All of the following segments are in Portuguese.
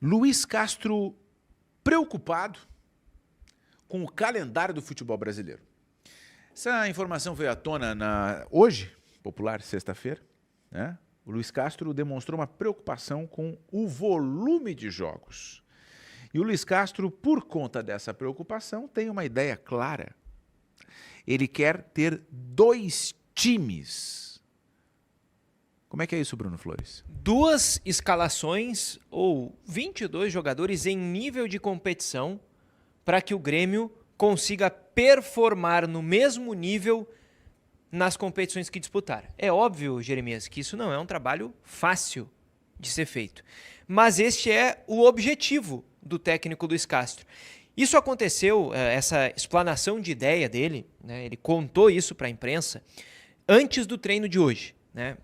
Luiz Castro preocupado com o calendário do futebol brasileiro. Essa informação veio à tona hoje, popular sexta-feira, né? O Luiz Castro demonstrou uma preocupação com o volume de jogos. E o Luiz Castro, por conta dessa preocupação, tem uma ideia clara. Ele quer ter 2 times. Como é que é isso, Bruno Flores? 2 escalações ou 22 jogadores em nível de competição para que o Grêmio consiga performar no mesmo nível nas competições que disputar. É óbvio, Jeremias, que isso não é um trabalho fácil de ser feito. Mas este é o objetivo do técnico Luiz Castro. Isso aconteceu, essa explanação de ideia dele, né, ele contou isso para a imprensa antes do treino de hoje. Né?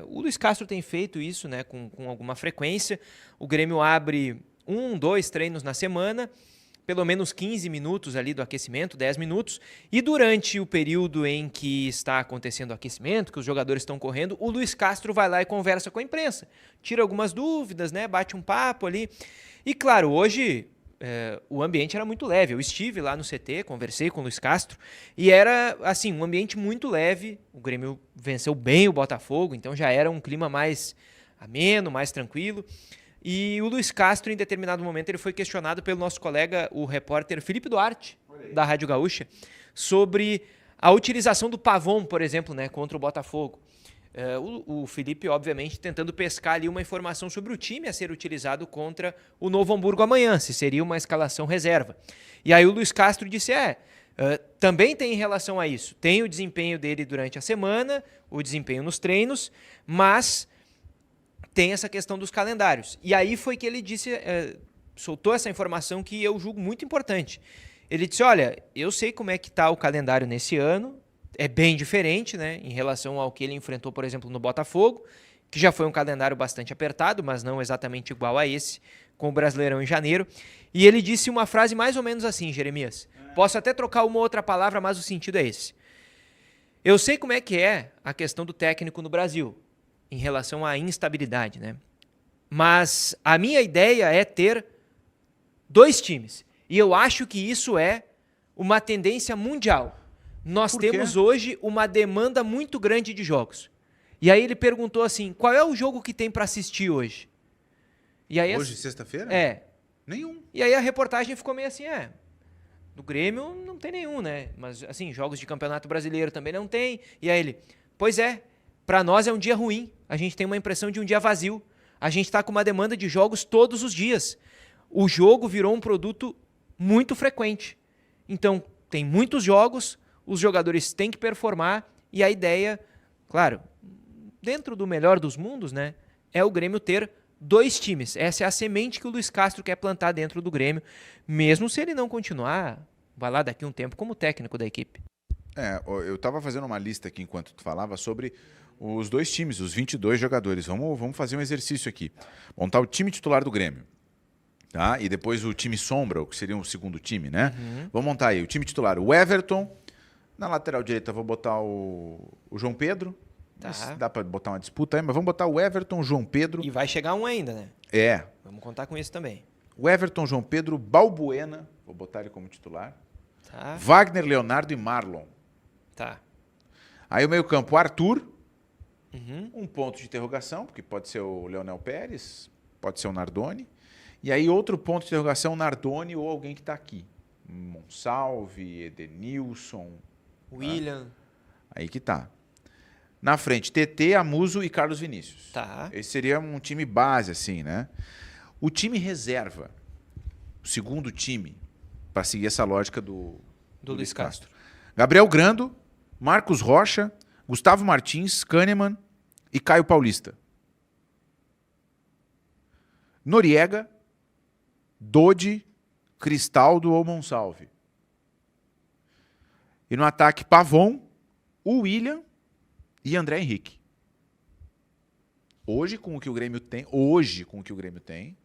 O Luiz Castro tem feito isso, né, com alguma frequência. O Grêmio abre 1, 2 treinos na semana, pelo menos 15 minutos ali do aquecimento, 10 minutos, e durante o período em que está acontecendo o aquecimento, que os jogadores estão correndo, o Luiz Castro vai lá e conversa com a imprensa, tira algumas dúvidas, né, bate um papo ali. E claro, hoje o ambiente era muito leve. Eu estive lá no CT, conversei com o Luiz Castro, e era assim, um ambiente muito leve. O Grêmio venceu bem o Botafogo, então já era um clima mais ameno, mais tranquilo. E o Luiz Castro, em determinado momento, ele foi questionado pelo nosso colega, o repórter Felipe Duarte, da Rádio Gaúcha, sobre a utilização do Pavon, por exemplo, né, contra o Botafogo. O Felipe, obviamente, tentando pescar ali uma informação sobre o time a ser utilizado contra o Novo Hamburgo amanhã, se seria uma escalação reserva. E aí o Luiz Castro disse, também tem em relação a isso. Tem o desempenho dele durante a semana, o desempenho nos treinos, mas tem essa questão dos calendários. E aí foi que ele disse, soltou essa informação que eu julgo muito importante. Ele disse, olha, eu sei como é que está o calendário nesse ano, é bem diferente, né, em relação ao que ele enfrentou, por exemplo, no Botafogo, que já foi um calendário bastante apertado, mas não exatamente igual a esse, com o Brasileirão em janeiro. E ele disse uma frase mais ou menos assim, Jeremias. Posso até trocar uma outra palavra, mas o sentido é esse. Eu sei como é que é a questão do técnico no Brasil, em relação à instabilidade, né? Mas a minha ideia é ter 2 times. E eu acho que isso é uma tendência mundial. Nós temos hoje uma demanda muito grande de jogos. E aí ele perguntou assim, qual é o jogo que tem para assistir hoje? E aí, hoje, sexta-feira? Nenhum. E aí a reportagem ficou meio assim, do Grêmio não tem nenhum, né? Mas assim, jogos de Campeonato Brasileiro também não tem. E aí ele, pois é, para nós é um dia ruim. A gente tem uma impressão de um dia vazio. A gente está com uma demanda de jogos todos os dias. O jogo virou um produto muito frequente. Então, tem muitos jogos, os jogadores têm que performar e a ideia, claro, dentro do melhor dos mundos, né, é o Grêmio ter 2 times. Essa é a semente que o Luiz Castro quer plantar dentro do Grêmio, mesmo se ele não continuar, vai lá daqui um tempo como técnico da equipe. Eu estava fazendo uma lista aqui enquanto tu falava sobre os 2 times, os 22 jogadores. Vamos fazer um exercício aqui. Montar o time titular do Grêmio. Tá? E depois o time sombra, o que seria um segundo time, né? Uhum. Vamos montar aí o time titular. O Everton. Na lateral direita vou botar o João Pedro. Tá. Dá para botar uma disputa aí, mas vamos botar o Everton, João Pedro. E vai chegar um ainda, né? Vamos contar com isso também. O Everton, João Pedro, Balbuena. Vou botar ele como titular. Tá. Wagner, Leonardo e Marlon. Tá. Aí o meio-campo, Arthur. Uhum. Um ponto de interrogação, porque pode ser o Leonel Pérez, pode ser o Nardoni. E aí outro ponto de interrogação, Nardoni ou alguém que está aqui. Monsalve, Edenilson. William. Tá? Aí que tá. Na frente, TT, Amuso e Carlos Vinícius. Tá. Esse seria um time base, assim, né? O time reserva, o segundo time, para seguir essa lógica do Luiz Castro. Gabriel Grando, Marcos Rocha, Gustavo Martins, Kahneman e Caio Paulista. Noriega, Dodi, Cristaldo ou Monsalve. E no ataque, Pavon, o William e André Henrique. Hoje, com o que o Grêmio tem,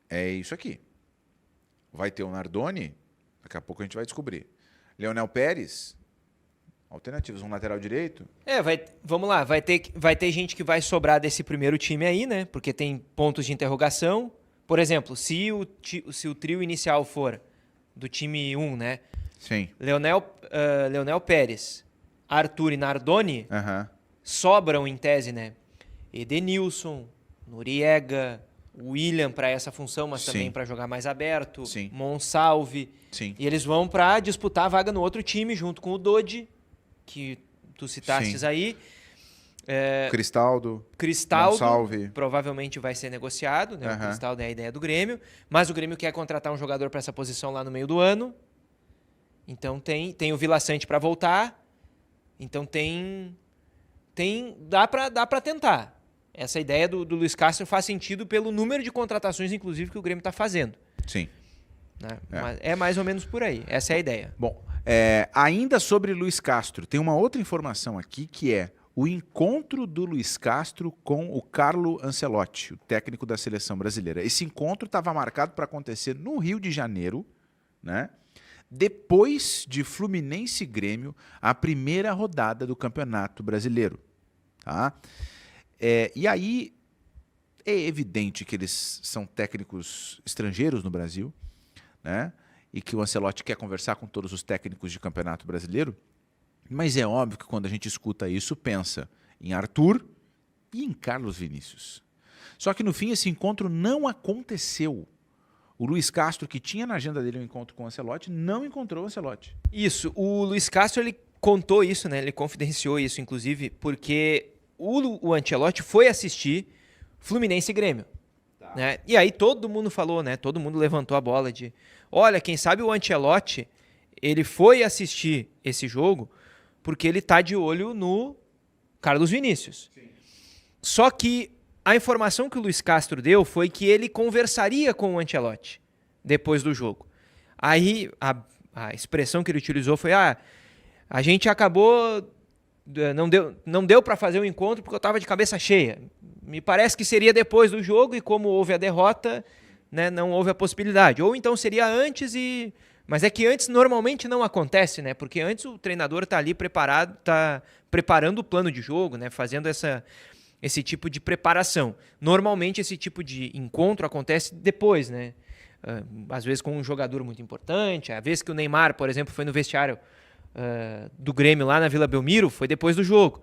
é isso aqui. Vai ter o Nardoni, daqui a pouco a gente vai descobrir. Leonel Pérez, alternativas, um lateral direito. Vamos lá, vai ter gente que vai sobrar desse primeiro time aí, né? Porque tem pontos de interrogação, Por exemplo, se o trio inicial for do time 1, né? Sim. Leonel Pérez, Arthur e Nardoni, sobram em tese, né? Edenilson, Noriega, William para essa função, mas também para jogar mais aberto, Monsalve. Sim. E eles vão para disputar a vaga no outro time, junto com o Dodi, que tu citastes aí. Cristaldo, Monsalve. Provavelmente vai ser negociado, né? O Cristaldo é a ideia do Grêmio, mas o Grêmio quer contratar um jogador para essa posição lá no meio do ano. Então tem o Vila Sante para voltar. Então dá para tentar. Essa ideia do Luiz Castro faz sentido pelo número de contratações, inclusive, que o Grêmio está fazendo. Sim. Né? Mas é mais ou menos por aí. Essa é a ideia. Bom, ainda sobre Luiz Castro, tem uma outra informação aqui que é o encontro do Luiz Castro com o Carlo Ancelotti, o técnico da seleção brasileira. Esse encontro estava marcado para acontecer no Rio de Janeiro, né? Depois de Fluminense e Grêmio, a primeira rodada do Campeonato Brasileiro. Tá? E aí é evidente que eles são técnicos estrangeiros no Brasil, né? E que o Ancelotti quer conversar com todos os técnicos de Campeonato Brasileiro. Mas é óbvio que quando a gente escuta isso, pensa em Arthur e em Carlos Vinícius. Só que no fim esse encontro não aconteceu. O Luiz Castro, que tinha na agenda dele um encontro com o Ancelotti, não encontrou o Ancelotti. Isso, o Luiz Castro ele contou isso, né? Ele confidenciou isso, inclusive, porque o Ancelotti foi assistir Fluminense e Grêmio. Né? E aí todo mundo falou, né? Todo mundo levantou a bola de, olha, quem sabe o Ancelotti ele foi assistir esse jogo porque ele tá de olho no Carlos Vinícius. Sim. Só que a informação que o Luiz Castro deu foi que ele conversaria com o Ancelotti depois do jogo. Aí a expressão que ele utilizou foi, a gente acabou, não deu para fazer o encontro porque eu estava de cabeça cheia. Me parece que seria depois do jogo e como houve a derrota, né, não houve a possibilidade. Ou então seria antes Mas é que antes normalmente não acontece, né? Porque antes o treinador está ali preparado, está preparando o plano de jogo, né? Fazendo esse tipo de preparação. Normalmente esse tipo de encontro acontece depois, né? Às vezes com um jogador muito importante, às vezes que o Neymar, por exemplo, foi no vestiário do Grêmio lá na Vila Belmiro, foi depois do jogo.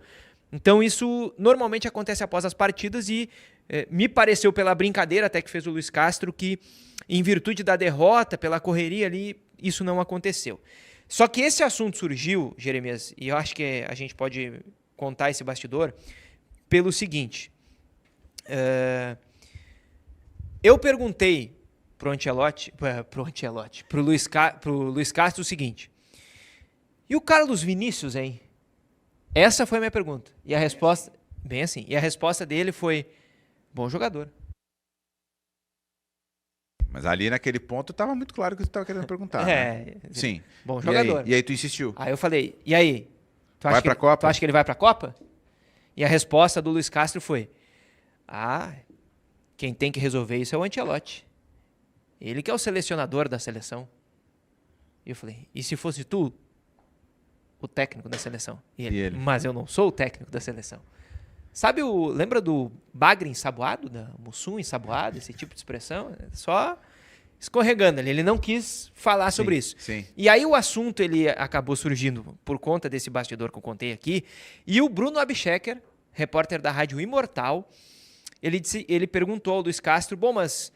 Então isso normalmente acontece após as partidas e me pareceu pela brincadeira até que fez o Luiz Castro que em virtude da derrota, pela correria ali, isso não aconteceu. Só que esse assunto surgiu, Jeremias, e eu acho que a gente pode contar esse bastidor, pelo seguinte. Eu perguntei pro Luiz Castro o seguinte, e o Carlos Vinícius, hein? Essa foi a minha pergunta. E a resposta, bem assim, e a resposta dele foi, bom jogador. Mas ali naquele ponto estava muito claro que você estava querendo perguntar. Né? Sim. Bom jogador. E aí tu insistiu? Aí eu falei, e aí? Vai pra Copa? Tu acha que ele vai pra Copa? E a resposta do Luiz Castro foi, quem tem que resolver isso é o Ancelotti. Ele que é o selecionador da seleção. E eu falei, e se fosse tu, o técnico da seleção? E ele? Mas eu não sou o técnico da seleção. Sabe lembra do bagre ensaboado, da mussum ensaboado, esse tipo de expressão? Só escorregando ali, ele não quis falar sobre isso. Sim. E aí o assunto ele acabou surgindo por conta desse bastidor que eu contei aqui, e o Bruno Abschecker, repórter da Rádio Imortal, ele perguntou ao Luiz Castro, bom, mas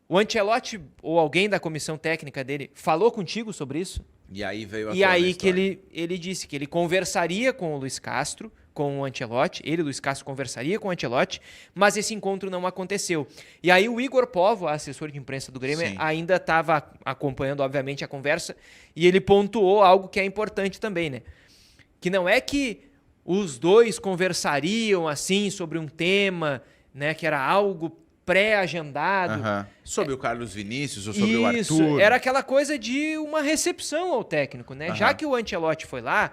o Ancelotti ou alguém da comissão técnica dele falou contigo sobre isso? E aí veio a E aí que ele disse que ele conversaria com o Luiz Castro, com o Ancelotti, Luiz Castro, conversaria com o Ancelotti, mas esse encontro não aconteceu. E aí o Igor Povo, assessor de imprensa do Grêmio, ainda estava acompanhando, obviamente, a conversa, e ele pontuou algo que é importante também, né? Que não é que os dois conversariam assim sobre um tema, né, que era algo pré-agendado. Sobre o Carlos Vinícius ou sobre o Arthur. Isso, era aquela coisa de uma recepção ao técnico, né? Já que o Ancelotti foi lá,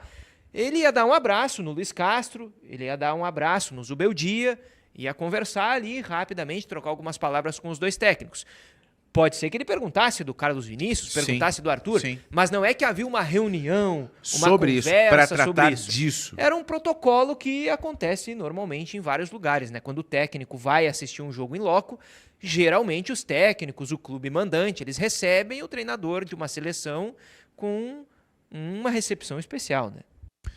ele ia dar um abraço no Luiz Castro, ele ia dar um abraço no Zubeldia, ia conversar ali rapidamente, trocar algumas palavras com os dois técnicos. Pode ser que ele perguntasse do Carlos Vinícius, perguntasse do Arthur, mas não é que havia uma reunião, uma sobre isso, para conversa tratar sobre isso. disso. Era um protocolo que acontece normalmente em vários lugares, né? Quando o técnico vai assistir um jogo em loco, geralmente os técnicos, o clube mandante, eles recebem o treinador de uma seleção com uma recepção especial, né?